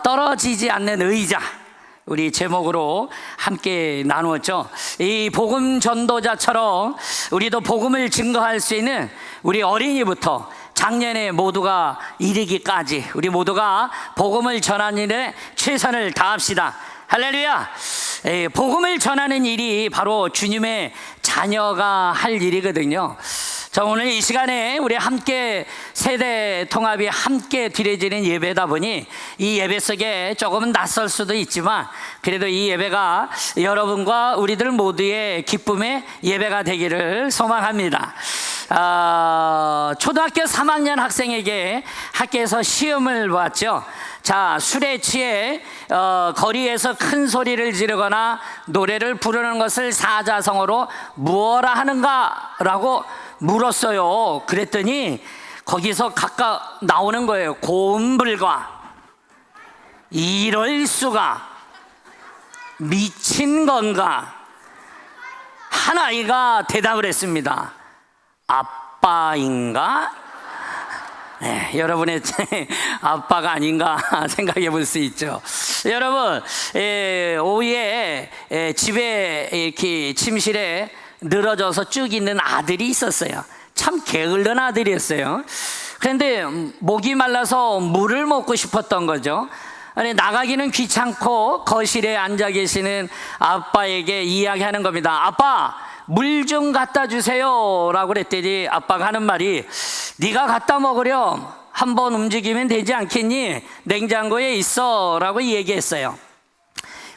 떨어지지 않는 의자, 우리 제목으로 함께 나누었죠. 이 복음 전도자처럼 우리도 복음을 증거할 수 있는 우리 어린이부터 작년에 모두가 이르기까지 우리 모두가 복음을 전하는 일에 최선을 다합시다. 할렐루야. 복음을 전하는 일이 바로 주님의 자녀가 할 일이거든요. 자, 오늘 이 시간에 우리 함께 세대 통합이 함께 드려지는 예배다 보니 이 예배 속에 조금은 낯설 수도 있지만 그래도 이 예배가 여러분과 우리들 모두의 기쁨의 예배가 되기를 소망합니다. 초등학교 3학년 학생에게 학교에서 시험을 봤죠. 자, 술에 취해 거리에서 큰 소리를 지르거나 노래를 부르는 것을 사자성어로 무엇라 하는가? 라고 물었어요. 그랬더니 거기서 각각 나오는 거예요. 고음불가, 이럴 수가, 미친 건가? 한 아이가 대답을 했습니다. 아빠인가? 네, 여러분의 아빠가 아닌가 생각해 볼 수 있죠. 여러분, 오후에 집에 이렇게 침실에 늘어져서 쭉 있는 아들이 있었어요. 참 게으른 아들이었어요. 그런데 목이 말라서 물을 먹고 싶었던 거죠. 아니, 나가기는 귀찮고 거실에 앉아 계시는 아빠에게 이야기하는 겁니다. 아빠, 물 좀 갖다 주세요 라고 그랬더니 아빠가 하는 말이, 네가 갖다 먹으렴, 한번 움직이면 되지 않겠니? 냉장고에 있어 라고 얘기했어요.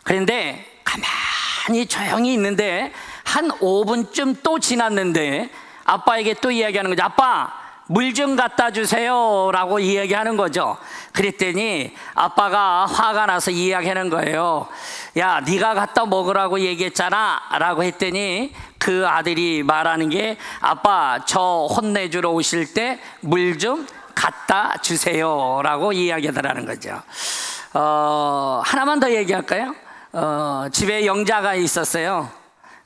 그런데 가만히 조용히 있는데 한 5분쯤 또 지났는데 아빠에게 또 이야기하는 거죠. 아빠, 물 좀 갖다 주세요 라고 이야기하는 거죠. 그랬더니 아빠가 화가 나서 이야기하는 거예요. 야, 네가 갖다 먹으라고 얘기했잖아 라고 했더니 그 아들이 말하는 게, 아빠, 저 혼내주러 오실 때 물 좀 갖다 주세요 라고 이야기하더라는 거죠. 하나만 더 얘기할까요? 집에 영자가 있었어요.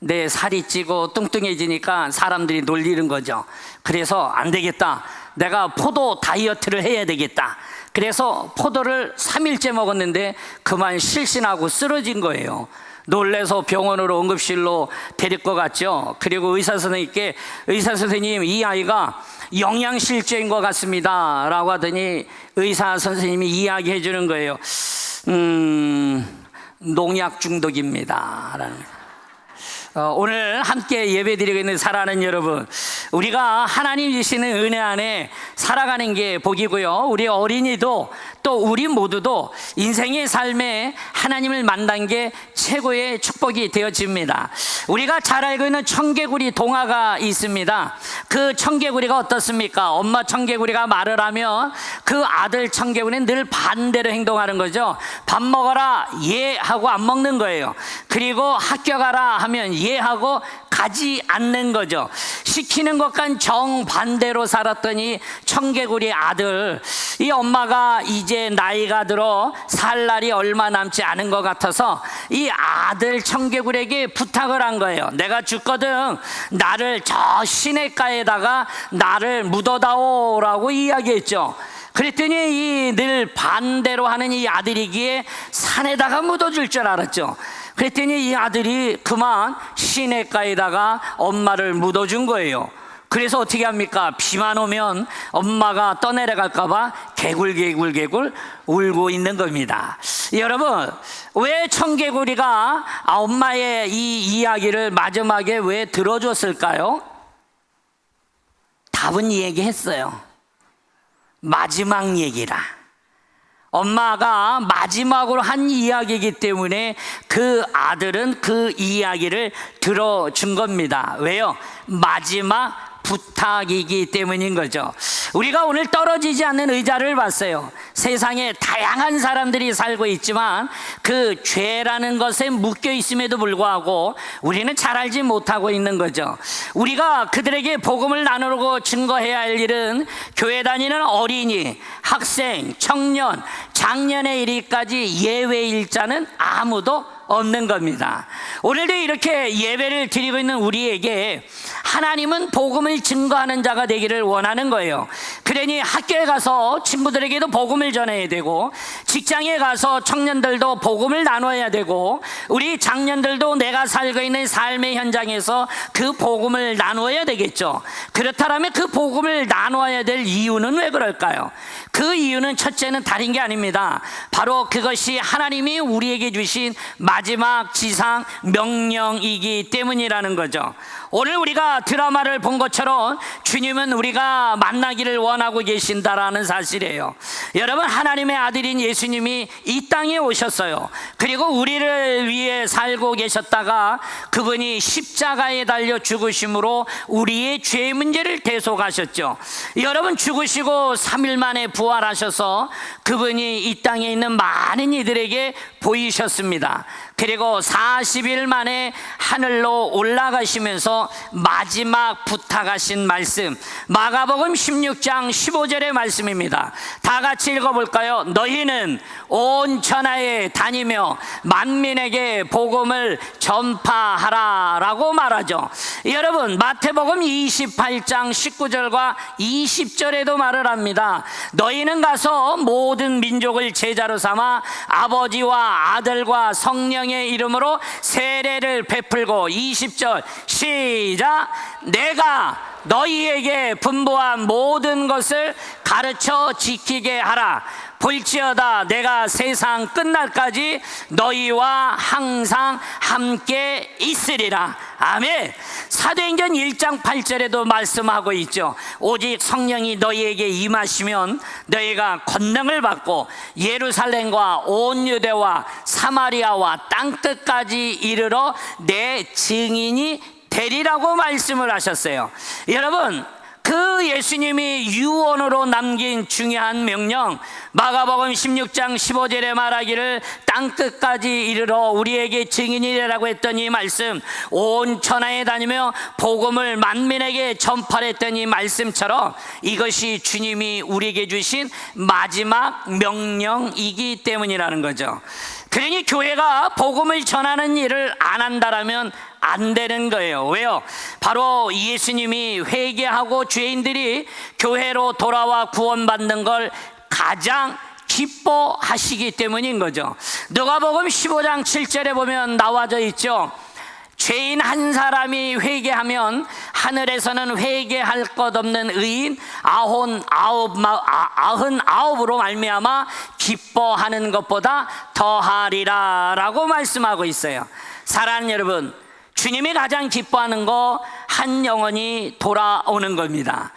내 살이 찌고 뚱뚱해지니까 사람들이 놀리는 거죠. 그래서 안 되겠다, 내가 포도 다이어트를 해야 되겠다. 그래서 포도를 3일째 먹었는데 그만 실신하고 쓰러진 거예요. 놀래서 병원으로 응급실로 데리고 갔죠. 그리고 의사 선생님께, 의사 선생님, 이 아이가 영양실조인 것 같습니다 라고 하더니 의사 선생님이 이야기해 주는 거예요. 농약 중독입니다 라는 거예요. 오늘 함께 예배드리고 있는 사랑하는 여러분, 우리가 하나님 주시는 은혜 안에 살아가는 게 복이고요. 우리 어린이도 또 우리 모두도 인생의 삶에 하나님을 만난 게 최고의 축복이 되어집니다. 우리가 잘 알고 있는 청개구리 동화가 있습니다. 그 청개구리가 어떻습니까? 엄마 청개구리가 말을 하면 그 아들 청개구리는 늘 반대로 행동하는 거죠. 밥 먹어라, 예 하고 안 먹는 거예요. 그리고 학교 가라 하면 예 하고 가지 않는 거죠. 시키는 것과는 정반대로 살았더니 청개구리 아들, 이 엄마가 이제 나이가 들어 살 날이 얼마 남지 않은 것 같아서 이 아들 청개구리에게 부탁을 한 거예요. 내가 죽거든 나를 저 시냇가에다가 나를 묻어다오 라고 이야기했죠. 그랬더니 이 늘 반대로 하는 이 아들이기에 산에다가 묻어줄 줄 알았죠. 그랬더니 이 아들이 그만 시냇가에다가 엄마를 묻어준 거예요. 그래서 어떻게 합니까? 비만 오면 엄마가 떠내려갈까봐 개굴 울고 있는 겁니다. 여러분, 왜 청개구리가 엄마의 이 이야기를 마지막에 왜 들어줬을까요? 답은 얘기했어요. 마지막 얘기라. 엄마가 마지막으로 한 이야기이기 때문에 그 아들은 그 이야기를 들어준 겁니다. 왜요? 마지막 부탁이기 때문인 거죠. 우리가 오늘 떨어지지 않는 의자를 봤어요. 세상에 다양한 사람들이 살고 있지만 그 죄라는 것에 묶여 있음에도 불구하고 우리는 잘 알지 못하고 있는 거죠. 우리가 그들에게 복음을 나누고 증거해야 할 일은 교회 다니는 어린이, 학생, 청년, 장년에 이르기까지 예외일 자는 아무도 없는 겁니다. 오늘도 이렇게 예배를 드리고 있는 우리에게 하나님은 복음을 증거하는 자가 되기를 원하는 거예요. 그러니 학교에 가서 친구들에게도 복음을 전해야 되고, 직장에 가서 청년들도 복음을 나눠야 되고, 우리 장년들도 내가 살고 있는 삶의 현장에서 그 복음을 나누어야 되겠죠. 그렇다면 그 복음을 나누어야 될 이유는 왜 그럴까요? 그 이유는 첫째는 다른 게 아닙니다. 바로 그것이 하나님이 우리에게 주신 마지막 지상 명령이기 때문이라는 거죠. 오늘 우리가 드라마를 본 것처럼 주님은 우리가 만나기를 원하고 계신다라는 사실이에요. 여러분, 하나님의 아들인 예수님이 이 땅에 오셨어요. 그리고 우리를 위해 살고 계셨다가 그분이 십자가에 달려 죽으심으로 우리의 죄 문제를 대속하셨죠. 여러분, 죽으시고 3일 만에 부활하셔서 그분이 이 땅에 있는 많은 이들에게 보이셨습니다. 그리고 40일 만에 하늘로 올라가시면서 마지막 부탁하신 말씀, 마가복음 16장 15절의 말씀입니다. 다 같이 읽어볼까요? 너희는 온 천하에 다니며 만민에게 복음을 전파하라 라고 말하죠. 여러분, 마태복음 28장 19절과 20절에도 말을 합니다. 너희는 가서 모든 민족을 제자로 삼아 아버지와 아들과 성령의 이름으로 세례를 베풀고, 20절 시작, 내가 너희에게 분부한 모든 것을 가르쳐 지키게 하라. 볼지어다 내가 세상 끝날까지 너희와 항상 함께 있으리라. 아멘. 사도행전 1장 8절에도 말씀하고 있죠. 오직 성령이 너희에게 임하시면 너희가 권능을 받고 예루살렘과 온 유대와 사마리아와 땅끝까지 이르러 내 증인이 되리라고 말씀을 하셨어요. 여러분, 그 예수님이 유언으로 남긴 중요한 명령, 마가복음 16장 15절에 말하기를 땅끝까지 이르러 우리에게 증인이 되라고 했던 이 말씀, 온 천하에 다니며 복음을 만민에게 전파했던 이 말씀처럼 이것이 주님이 우리에게 주신 마지막 명령이기 때문이라는 거죠. 그러니 교회가 복음을 전하는 일을 안 한다라면 안 되는 거예요. 왜요? 바로 예수님이 회개하고 죄인들이 교회로 돌아와 구원받는 걸 가장 기뻐하시기 때문인 거죠. 누가복음 15장 7절에 보면 나와져 있죠. 죄인 한 사람이 회개하면 하늘에서는 회개할 것 없는 의인 99으로 말미암아 기뻐하는 것보다 더하리라 라고 말씀하고 있어요. 사랑하는 여러분, 주님이 가장 기뻐하는 거 한 영혼이 돌아오는 겁니다.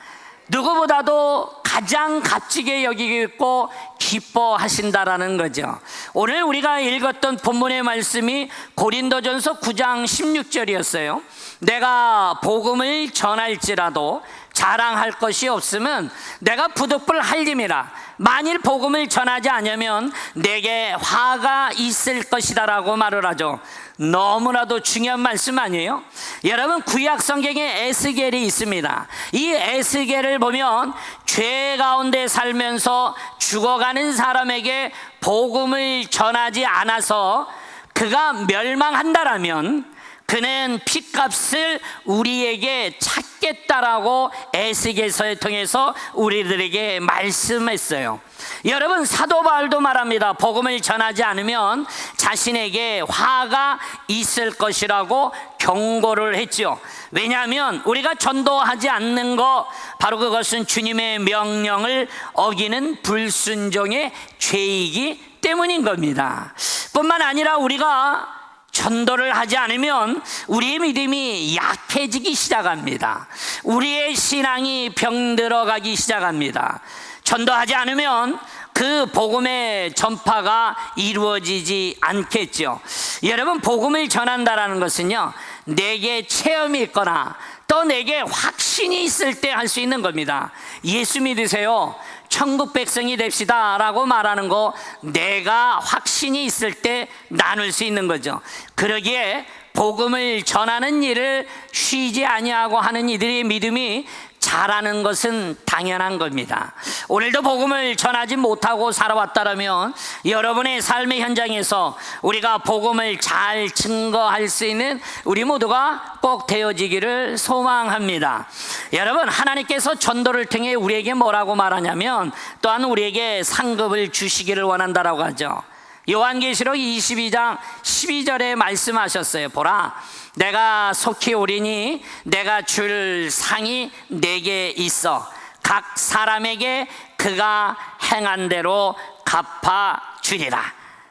누구보다도 가장 값지게 여기고 있고 기뻐하신다라는 거죠. 오늘 우리가 읽었던 본문의 말씀이 고린도전서 9장 16절이었어요. 내가 복음을 전할지라도 자랑할 것이 없으면 내가 부득불 할림이라. 만일 복음을 전하지 않으면 내게 화가 있을 것이다 라고 말을 하죠. 너무나도 중요한 말씀 아니에요? 여러분, 구약 성경에 에스겔이 있습니다. 이 에스겔을 보면 죄 가운데 살면서 죽어가는 사람에게 복음을 전하지 않아서 그가 멸망한다라면 그는 핏값을 우리에게 찾겠다라고 에스겔서를 통해서 우리들에게 말씀했어요. 여러분, 사도 바울도 말합니다. 복음을 전하지 않으면 자신에게 화가 있을 것이라고 경고를 했죠. 왜냐하면 우리가 전도하지 않는 거, 바로 그것은 주님의 명령을 어기는 불순종의 죄이기 때문인 겁니다. 뿐만 아니라 우리가 전도를 하지 않으면 우리의 믿음이 약해지기 시작합니다. 우리의 신앙이 병들어가기 시작합니다. 전도하지 않으면 그 복음의 전파가 이루어지지 않겠죠. 여러분, 복음을 전한다라는 것은요, 내게 체험이 있거나 또 내게 확신이 있을 때 할 수 있는 겁니다. 예수 믿으세요, 천국 백성이 됩시다 라고 말하는 거 내가 확신이 있을 때 나눌 수 있는 거죠. 그러기에 복음을 전하는 일을 쉬지 아니하고 하는 이들의 믿음이 잘하는 것은 당연한 겁니다. 오늘도 복음을 전하지 못하고 살아왔다면 여러분의 삶의 현장에서 우리가 복음을 잘 증거할 수 있는 우리 모두가 꼭 되어지기를 소망합니다. 여러분, 하나님께서 전도를 통해 우리에게 뭐라고 말하냐면 또한 우리에게 상급을 주시기를 원한다라고 하죠. 요한계시록 22장 12절에 말씀하셨어요. 보라, 내가 속히 오리니 내가 줄 상이 내게 있어 각 사람에게 그가 행한 대로 갚아 주리라.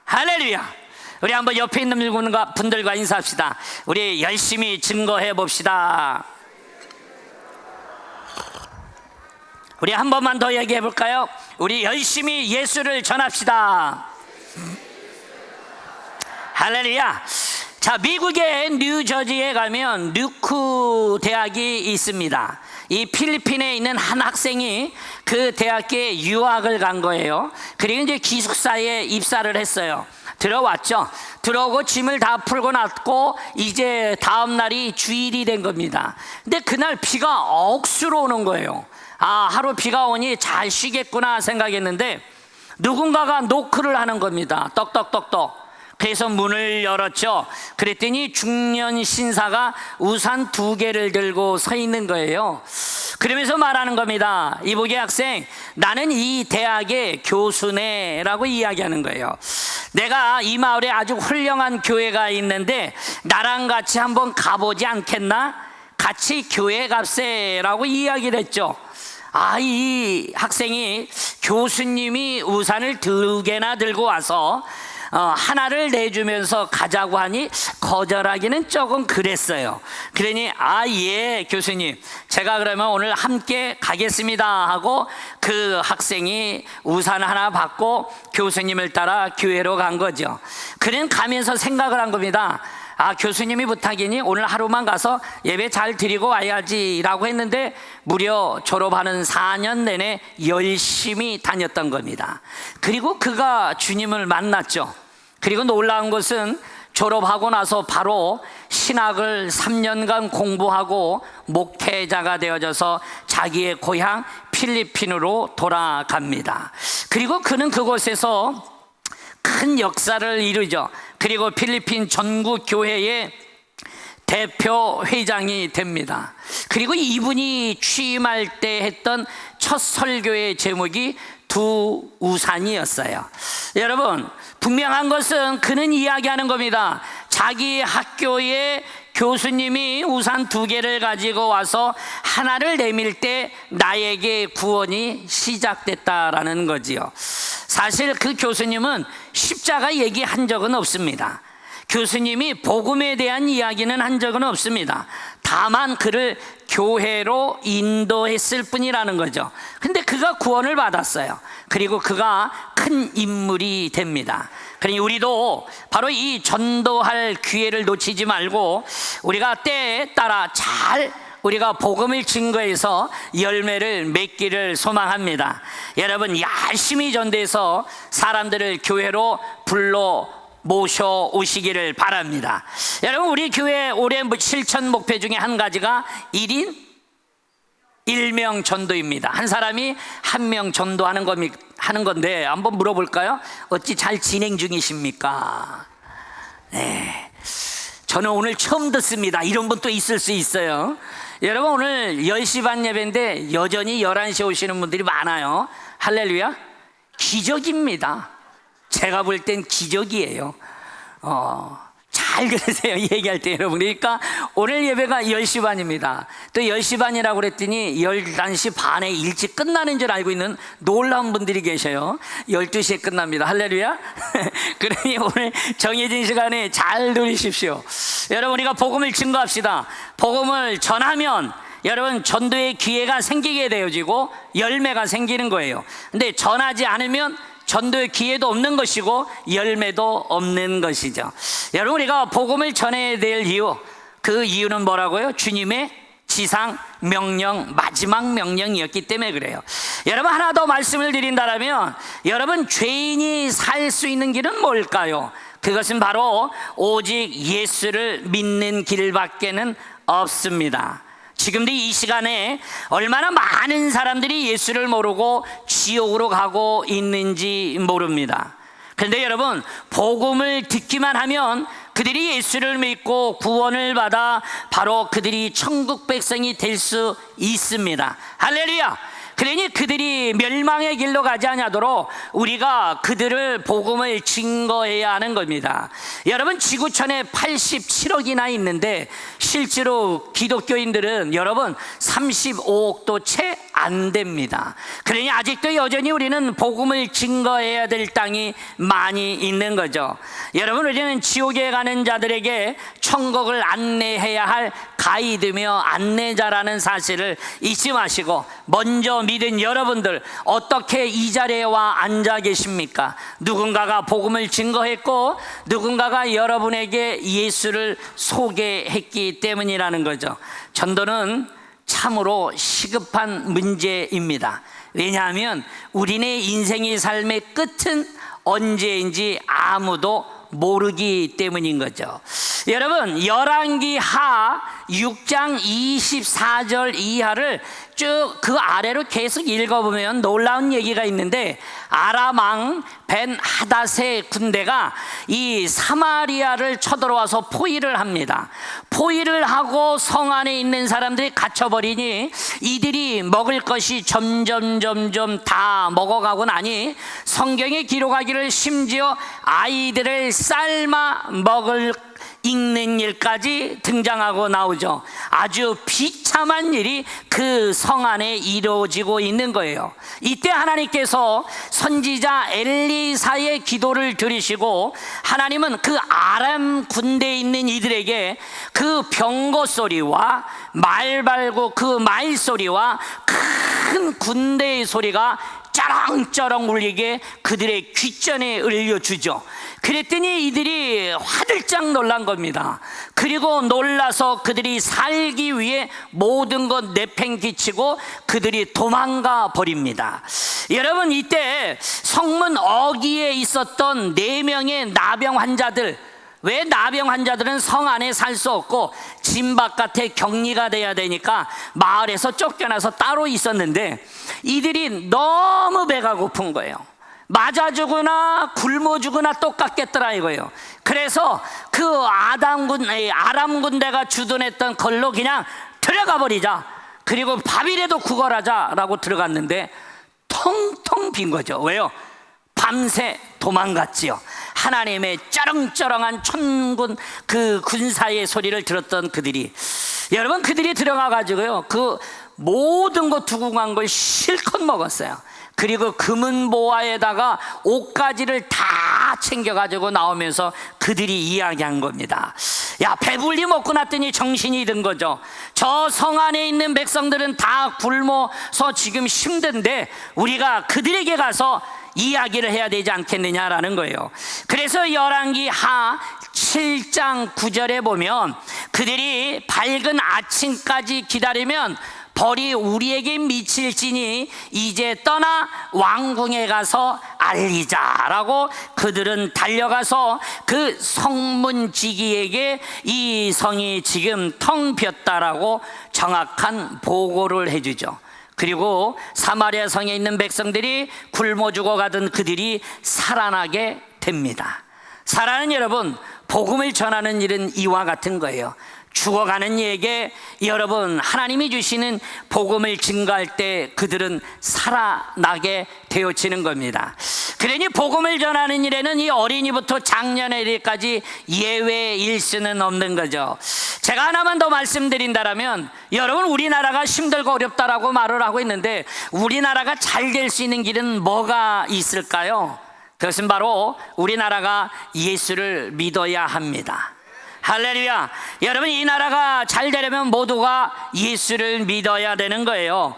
할렐루야. 우리 한번 옆에 있는 분들과 인사합시다. 우리 열심히 증거해 봅시다. 우리 한 번만 더 얘기해 볼까요? 우리 열심히 예수를 전합시다. 할렐루야. 자, 미국의 뉴저지에 가면 뉴크 대학이 있습니다. 이 필리핀에 있는 한 학생이 그 대학에 유학을 간 거예요. 그리고 이제 기숙사에 입사를 했어요. 들어왔죠. 들어오고 짐을 다 풀고 났고 이제 다음 날이 주일이 된 겁니다. 근데 그날 비가 억수로 오는 거예요. 아, 하루 비가 오니 잘 쉬겠구나 생각했는데 누군가가 노크를 하는 겁니다. 떡떡떡떡. 그래서 문을 열었죠. 그랬더니 중년 신사가 우산 2개를 들고 서 있는 거예요. 그러면서 말하는 겁니다. 이보게 학생, 나는 이 대학의 교수네라고 이야기하는 거예요. 내가 이 마을에 아주 훌륭한 교회가 있는데 나랑 같이 한번 가보지 않겠나? 같이 교회 갑세라고 이야기를 했죠. 아, 이 학생이 교수님이 우산을 2개나 들고 와서 하나를 내주면서 가자고 하니 거절하기는 조금 그랬어요. 그러니 아, 예, 교수님, 제가 그러면 오늘 함께 가겠습니다 하고 그 학생이 우산 하나 받고 교수님을 따라 교회로 간 거죠. 그는 가면서 생각을 한 겁니다. 아, 교수님이 부탁이니 오늘 하루만 가서 예배 잘 드리고 와야지 라고 했는데 무려 졸업하는 4년 내내 열심히 다녔던 겁니다. 그리고 그가 주님을 만났죠. 그리고 놀라운 것은 졸업하고 나서 바로 신학을 3년간 공부하고 목회자가 되어져서 자기의 고향 필리핀으로 돌아갑니다. 그리고 그는 그곳에서 큰 역사를 이루죠. 그리고 필리핀 전국 교회의 대표 회장이 됩니다. 그리고 이분이 취임할 때 했던 첫 설교의 제목이 두 우산이었어요. 여러분, 분명한 것은 그는 이야기하는 겁니다. 자기 학교에 교수님이 우산 2개를 가지고 와서 하나를 내밀 때 나에게 구원이 시작됐다라는 거지요. 사실 그 교수님은 십자가 얘기한 적은 없습니다. 교수님이 복음에 대한 이야기는 한 적은 없습니다. 다만 그를 교회로 인도했을 뿐이라는 거죠. 근데 그가 구원을 받았어요. 그리고 그가 큰 인물이 됩니다. 그러니 우리도 바로 이 전도할 기회를 놓치지 말고 우리가 때에 따라 잘 우리가 복음을 증거해서 열매를 맺기를 소망합니다. 여러분, 열심히 전도해서 사람들을 교회로 불러 모셔오시기를 바랍니다. 여러분, 우리 교회 올해 실천 목표 중에 한 가지가 1인 1명 전도입니다. 한 사람이 1명 전도하는 건데 한번 물어볼까요? 어찌 잘 진행 중이십니까? 네, 저는 오늘 처음 듣습니다. 이런 분 또 있을 수 있어요. 여러분, 오늘 10시 반 예배인데 여전히 11시에 오시는 분들이 많아요. 할렐루야. 기적입니다. 제가 볼 땐 기적이에요. 잘 들으세요. 얘기할 때 여러분. 그러니까 오늘 예배가 10시 반입니다. 또 10시 반이라고 그랬더니 11시 반에 일찍 끝나는 줄 알고 있는 놀라운 분들이 계셔요. 12시에 끝납니다. 할렐루야. 그러니 오늘 정해진 시간에 잘 누리십시오. 여러분, 우리가 복음을 증거합시다. 복음을 전하면 여러분 전도의 기회가 생기게 되어지고 열매가 생기는 거예요. 근데 전하지 않으면 전도의 기회도 없는 것이고 열매도 없는 것이죠. 여러분, 우리가 복음을 전해야 될 이유, 그 이유는 뭐라고요? 주님의 지상 명령, 마지막 명령이었기 때문에 그래요. 여러분, 하나 더 말씀을 드린다면 여러분, 죄인이 살 수 있는 길은 뭘까요? 그것은 바로 오직 예수를 믿는 길밖에는 없습니다. 지금도 이 시간에 얼마나 많은 사람들이 예수를 모르고 지옥으로 가고 있는지 모릅니다. 그런데 여러분, 복음을 듣기만 하면 그들이 예수를 믿고 구원을 받아 바로 그들이 천국 백성이 될 수 있습니다. 할렐루야. 그러니 그들이 멸망의 길로 가지 않도록 우리가 그들을 복음을 증거해야 하는 겁니다. 여러분, 지구촌에 87억이나 있는데 실제로 기독교인들은 여러분 35억도 채 안 됩니다. 그러니 아직도 여전히 우리는 복음을 증거해야 될 땅이 많이 있는 거죠. 여러분, 우리는 지옥에 가는 자들에게 천국을 안내해야 할 가이드며 안내자라는 사실을 잊지 마시고, 먼저 믿은 여러분들 어떻게 이 자리에 와 앉아 계십니까? 누군가가 복음을 증거했고 누군가가 여러분에게 예수를 소개했기 때문이라는 거죠. 전도는 참으로 시급한 문제입니다. 왜냐하면 우리네 인생의 삶의 끝은 언제인지 아무도 모르기 때문인 거죠. 여러분, 열왕기 하 6장 24절 이하를 쭉 그 아래로 계속 읽어보면 놀라운 얘기가 있는데, 아람 왕 벤 하닷의 군대가 이 사마리아를 쳐들어와서 포위를 합니다. 포위를 하고 성 안에 있는 사람들이 갇혀버리니 이들이 먹을 것이 점점 다 먹어가고 나니 성경에 기록하기를 심지어 아이들을 삶아 먹을 읽는 일까지 등장하고 나오죠. 아주 비참한 일이 그 성 안에 이루어지고 있는 거예요. 이때 하나님께서 선지자 엘리사의 기도를 들으시고, 하나님은 그 아람 군대에 있는 이들에게 그 병거 소리와 말발고 그 말소리와 큰 군대의 소리가 쩌렁쩌렁 울리게 그들의 귓전에 울려주죠. 그랬더니 이들이 화들짝 놀란 겁니다. 그리고 놀라서 그들이 살기 위해 모든 것 내팽개치고 그들이 도망가 버립니다. 여러분, 이때 성문 어귀에 있었던 4명의 나병 환자들, 왜 나병 환자들은 성 안에 살 수 없고 집 바깥에 격리가 돼야 되니까 마을에서 쫓겨나서 따로 있었는데, 이들이 너무 배가 고픈 거예요. 맞아 죽으나 굶어 죽으나 똑같겠더라 이거예요. 그래서 그 아람 군대가 주둔했던 걸로 그냥 들어가 버리자, 그리고 밥이라도 구걸하자라고 들어갔는데 텅텅 빈 거죠. 왜요? 밤새 도망갔지요. 하나님의 쩌렁쩌렁한 천군 그 군사의 소리를 들었던 그들이, 여러분, 그들이 들어가 가지고요 그 모든 거 두고 간 걸 실컷 먹었어요. 그리고 금은 보화에다가 옷가지를 다 챙겨가지고 나오면서 그들이 이야기한 겁니다. 야, 배불리 먹고 났더니 정신이 든 거죠. 저 성 안에 있는 백성들은 다 굶어서 지금 힘든데 우리가 그들에게 가서 이야기를 해야 되지 않겠느냐라는 거예요. 그래서 열왕기 하 7장 9절에 보면, 그들이 밝은 아침까지 기다리면 벌이 우리에게 미칠지니 이제 떠나 왕궁에 가서 알리자라고 그들은 달려가서 그 성문지기에게 이 성이 지금 텅 비었다라고 정확한 보고를 해주죠. 그리고 사마리아 성에 있는 백성들이 굶어 죽어가던 그들이 살아나게 됩니다. 사랑하는 여러분, 복음을 전하는 일은 이와 같은 거예요. 죽어가는 이에게 여러분, 하나님이 주시는 복음을 증거할 때 그들은 살아나게 되어지는 겁니다. 그러니 복음을 전하는 일에는 이 어린이부터 장년에까지 예외일 수는 없는 거죠. 제가 하나만 더 말씀드린다면, 여러분, 우리나라가 힘들고 어렵다라고 말을 하고 있는데 우리나라가 잘 될 수 있는 길은 뭐가 있을까요? 그것은 바로 우리나라가 예수를 믿어야 합니다. 할렐루야. 여러분, 이 나라가 잘 되려면 모두가 예수를 믿어야 되는 거예요.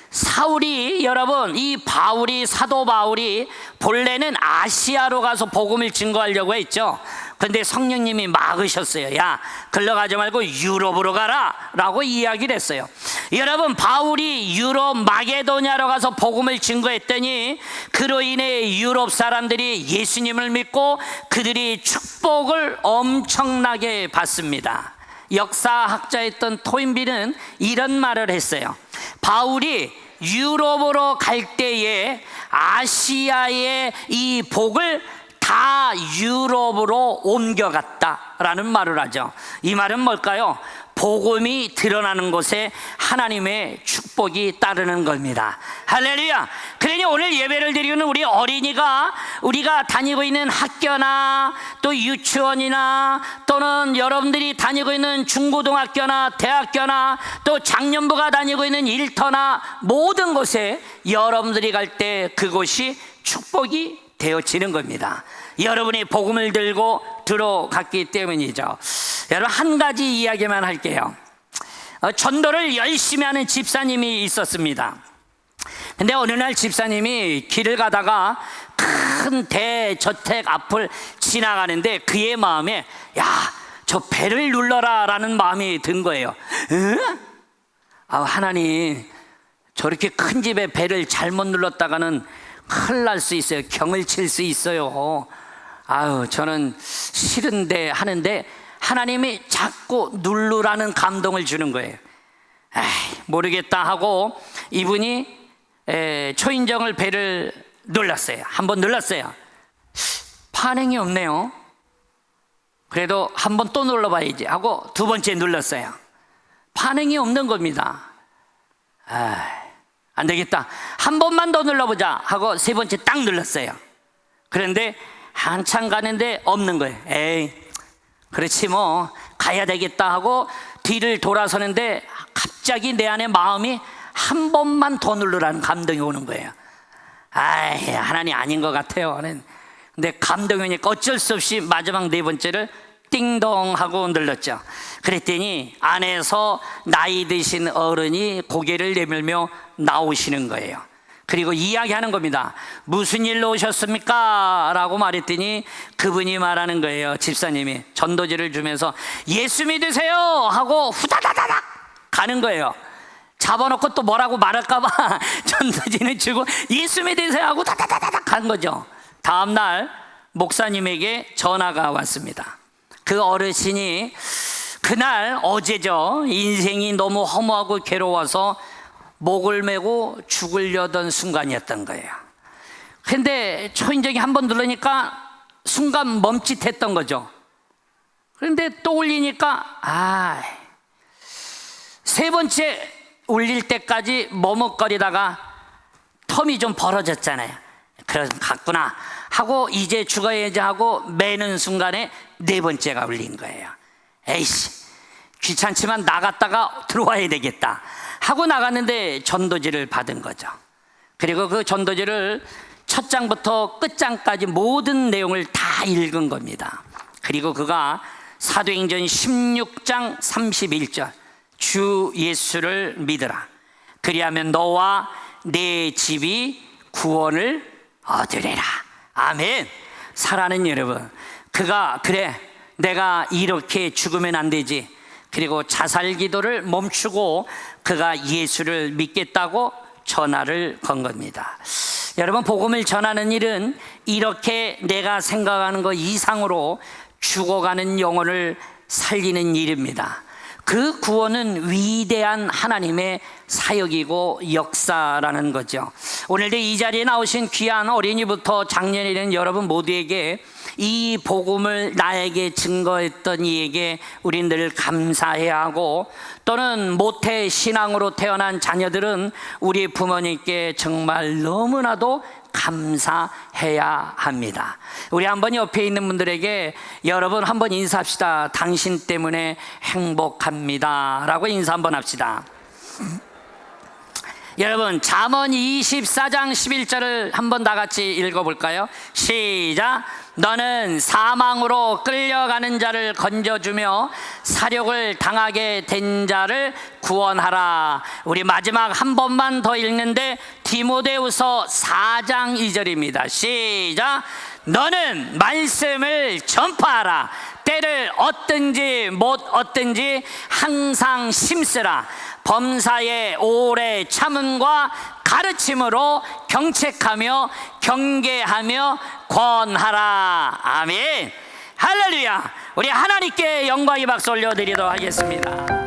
사울이, 여러분, 이 바울이, 사도 바울이 본래는 아시아로 가서 복음을 증거하려고 했죠. 근데 성령님이 막으셨어요. 야, 글러 가지 말고 유럽으로 가라 라고 이야기를 했어요. 여러분, 바울이 유럽 마게도냐로 가서 복음을 증거했더니 그로 인해 유럽 사람들이 예수님을 믿고 그들이 축복을 엄청나게 받습니다. 역사학자였던 토인비는 이런 말을 했어요. 바울이 유럽으로 갈 때에 아시아의 이 복을 다 유럽으로 옮겨갔다라는 말을 하죠. 이 말은 뭘까요? 복음이 드러나는 곳에 하나님의 축복이 따르는 겁니다. 할렐루야. 그러니 오늘 예배를 드리는 우리 어린이가 우리가 다니고 있는 학교나 또 유치원이나 또는 여러분들이 다니고 있는 중고등학교나 대학교나 또 장년부가 다니고 있는 일터나 모든 곳에 여러분들이 갈 때 그곳이 축복이 되어지는 겁니다. 여러분이 복음을 들고 들어갔기 때문이죠. 여러분, 한 가지 이야기만 할게요. 전도를 열심히 하는 집사님이 있었습니다. 근데 어느 날 집사님이 길을 가다가 큰 대저택 앞을 지나가는데 그의 마음에 야, 저 배를 눌러라 라는 마음이 든 거예요. 하나님, 저렇게 큰 집에 배를 잘못 눌렀다가는 큰일 날 수 있어요. 경을 칠 수 있어요. 저는 싫은데 하는데 하나님이 자꾸 누르라는 감동을 주는 거예요. 모르겠다 하고 이분이 초인종을 배를 눌렀어요. 한번 눌렀어요. 반응이 없네요. 그래도 한번 또 눌러봐야지 하고 두 번째 눌렀어요. 반응이 없는 겁니다. 안 되겠다, 한 번만 더 눌러보자 하고 세 번째 딱 눌렀어요. 그런데 한참 가는데 없는 거예요. 에이, 그렇지 뭐 가야 되겠다 하고 뒤를 돌아서는데 갑자기 내 안에 마음이 한 번만 더 누르라는 감동이 오는 거예요. 하나님 아닌 것 같아요. 근데 감동이 오니까 어쩔 수 없이 마지막 네 번째를 띵동 하고 눌렀죠. 그랬더니 안에서 나이 드신 어른이 고개를 내밀며 나오시는 거예요. 그리고 이야기하는 겁니다. 무슨 일로 오셨습니까? 라고 말했더니 그분이 말하는 거예요. 집사님이 전도지를 주면서 예수 믿으세요 하고 후다다다닥 가는 거예요. 잡아놓고 또 뭐라고 말할까봐 전도지는 주고 예수 믿으세요 하고 다다다다닥 간 거죠. 다음날 목사님에게 전화가 왔습니다. 그 어르신이 그날 어제죠, 인생이 너무 허무하고 괴로워서 목을 메고 죽으려던 순간이었던 거예요. 근데 초인종이 한번 누르니까 순간 멈칫했던 거죠. 그런데 또 울리니까 세 번째 울릴 때까지 머뭇거리다가 텀이 좀 벌어졌잖아요. 그럼 갔구나 하고 이제 죽어야지 하고 매는 순간에 네 번째가 울린 거예요. 에이씨, 귀찮지만 나갔다가 들어와야 되겠다 하고 나갔는데 전도지를 받은 거죠. 그리고 그 전도지를 첫 장부터 끝장까지 모든 내용을 다 읽은 겁니다. 그리고 그가 사도행전 16장 31절 주 예수를 믿으라, 그리하면 너와 내 집이 구원을 얻으리라. 아멘. 사랑하는 여러분, 그가 그래 내가 이렇게 죽으면 안 되지, 그리고 자살 기도를 멈추고 그가 예수를 믿겠다고 전화를 건 겁니다. 여러분, 복음을 전하는 일은 이렇게 내가 생각하는 것 이상으로 죽어가는 영혼을 살리는 일입니다. 그 구원은 위대한 하나님의 사역이고 역사라는 거죠. 오늘도 이 자리에 나오신 귀한 어린이부터 장년이 된 여러분 모두에게 이 복음을 나에게 증거했던 이에게 우린 늘 감사해야 하고, 또는 모태 신앙으로 태어난 자녀들은 우리 부모님께 정말 너무나도 감사해야 합니다. 우리 한번 옆에 있는 분들에게 여러분 한번 인사합시다. 당신 때문에 행복합니다 라고 인사 한번 합시다. 여러분, 잠언 24장 11절을 한번 다 같이 읽어볼까요? 시작. 너는 사망으로 끌려가는 자를 건져주며 사욕을 당하게 된 자를 구원하라. 우리 마지막 한 번만 더 읽는데 디모데후서 4장 2절입니다. 시작. 너는 말씀을 전파하라. 때를 얻든지 못 얻든지 항상 심쓰라. 범사의 오래 참음과 가르침으로 경책하며 경계하며 권하라. 아멘. 할렐루야. 우리 하나님께 영광의 박수 올려드리도록 하겠습니다.